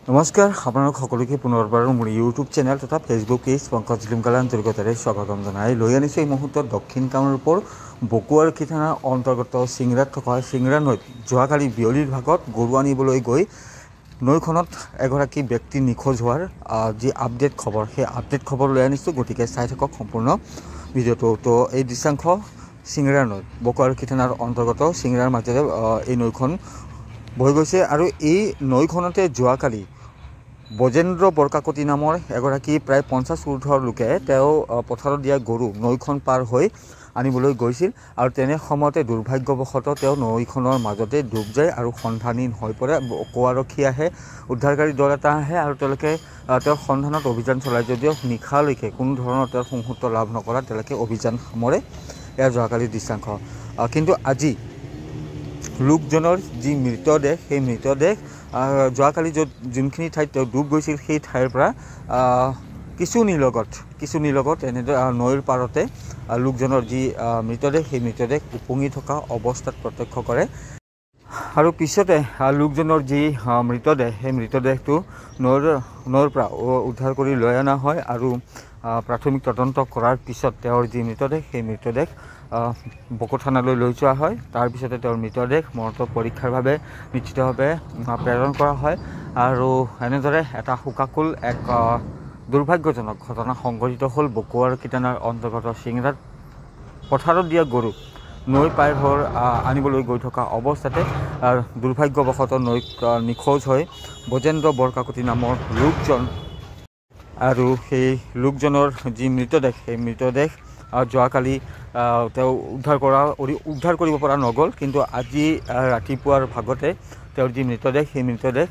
নমস্কাৰ আপোনালোক সকলোকে পুনৰবাৰ মোৰ ইউটিউব চেনেল তথা ফেচবুক পেজ পংকজ লিমগালা আন্তৰিকতাৰে স্বাগতম জনাই লৈ আনিছোঁ এই মুহূৰ্তত দক্ষিণ কামৰূপৰ বকুৱাৰখি থানাৰ অন্তৰ্গত চিংৰাত থকা চিংৰা নৈত যোৱাকালি বিয়লিৰ ভাগত গৰু আনিবলৈ গৈ নৈখনত এগৰাকী ব্যক্তি নিখোজ হোৱাৰ যি আপডেট খবৰ সেই আপডেট খবৰ লৈ আনিছোঁ। গতিকে চাই থাকক সম্পূৰ্ণ ভিডিঅ'টো। তো এই দৃশ্যাংশ চিংৰা নৈ বকুৱাৰখি থানাৰ অন্তৰ্গত চিংৰাৰ মাজেৰে এই নৈখন বৈ গৈছে আৰু এই নৈখনতে যোৱাকালি বজেন্দ্ৰ বৰকাকতি নামৰ এগৰাকী প্ৰায় 50 ঊৰ্ধৰ লোকে তেওঁ পথাৰত দিয়া গৰু নৈখন পাৰ হৈ আনিবলৈ গৈছিল আৰু তেনে সময়তে দুৰ্ভাগ্যবশতঃ তেওঁ নৈখনৰ মাজতে ডুব যায় আৰু সন্ধানহীন হৈ পৰে। বকুৱাৰখি আহে, উদ্ধাৰকাৰী দল এটা আহে আৰু তেওঁলোকে তেওঁৰ সন্ধানত অভিযান চলায় যদিও নিশালৈকে কোনো ধৰণৰ তেওঁৰ সংহূৰ্ত লাভ নকৰা তেওঁলোকে অভিযান সামৰে। এয়া যোৱাকালিৰ দৃশ্যাংশ। কিন্তু আজি লোকজনৰ যি মৃতদেহ সেই মৃতদেহ যোৱাকালি যোনখিনি ঠাইত তেওঁ ডুব গৈছিল সেই ঠাইৰ পৰা কিছু নিলগত এনেদৰে নৈৰ পাৰতে লোকজনৰ যি মৃতদেহ সেই মৃতদেহ উপঙি থকা অৱস্থাত প্ৰত্যক্ষ কৰে আৰু পিছতে লোকজনৰ যি মৃতদেহ সেই মৃতদেহটো নৈৰ পৰা উদ্ধাৰ কৰি লৈ অনা হয় আৰু প্ৰাথমিক তদন্ত কৰাৰ পিছত তেওঁৰ যি মৃতদেহ সেই মৃতদেহ বকো থানালৈ লৈ যোৱা হয়। তাৰপিছতে তেওঁৰ মৃতদেহ মৰণোত্তৰ পৰীক্ষাৰ বাবে নিশ্চিতভাৱে প্ৰেৰণ কৰা হয় আৰু এনেদৰে এটা শোকাকুল এক দুৰ্ভাগ্যজনক ঘটনা সংঘটিত হ'ল বকুৱাৰখি থানাৰ অন্তৰ্গত চিংৰাত। পথাৰত দিয়া গৰু নৈ পাৰ হৈ আনিবলৈ গৈ থকা অৱস্থাতে দুৰ্ভাগ্যবশতঃ নৈত নিখোজ হৈ বজেন্দ্ৰ বৰকাকতি নামৰ লোকজন আৰু সেই লোকজনৰ যি মৃতদেহ সেই মৃতদেহ যোৱাকালি তেওঁ উদ্ধাৰ কৰিব পৰা নগ'ল। কিন্তু আজি ৰাতিপুৱাৰ ভাগতে তেওঁৰ যি মৃতদেহ সেই মৃতদেহ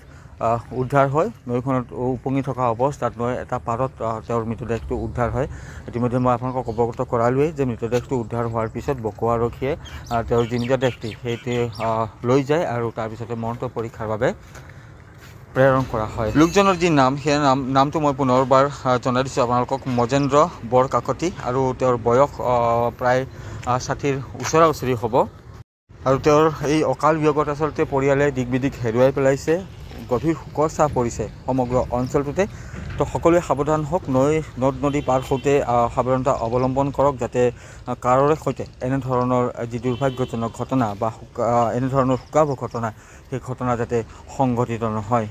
উদ্ধাৰ হয় নৈখনত উপঙি থকা অৱস্থাত নৈ এটা পাৰত তেওঁৰ মৃতদেহটো উদ্ধাৰ হয়। ইতিমধ্যে মই আপোনালোকক অৱগত কৰালোৱেই যে মৃতদেহটো উদ্ধাৰ হোৱাৰ পিছত বকুৱাৰখীয়ে তেওঁৰ যি মৃতদেহটি সেইটো লৈ যায় আৰু তাৰপিছতে মৰণোত্তৰ পৰীক্ষাৰ বাবে প্ৰেৰণ কৰা হয়। লোকজনৰ যি নাম সেই নামটো মই পুনৰবাৰ জনাই দিছোঁ আপোনালোকক, মজেন্দ্ৰ বৰকাকতি আৰু তেওঁৰ বয়স প্ৰায় 60ৰ ওচৰা ওচৰি হ'ব আৰু তেওঁৰ এই অকাল বিয়োগত আচলতে পৰিয়ালে দিক বিদিক হেৰুৱাই পেলাইছে। গভীৰ শোকৰ ছাঁ পৰিছে সমগ্ৰ অঞ্চলটোতে। তো সকলোৱে সাৱধান হওক, নদ নদী পাৰ হওঁতে সাৱধানতা অৱলম্বন কৰক যাতে কাৰোৰে সৈতে এনেধৰণৰ যি দুৰ্ভাগ্যজনক ঘটনা বা এনেধৰণৰ শোকাবহ ঘটনা সেই ঘটনা যাতে সংঘটিত নহয়।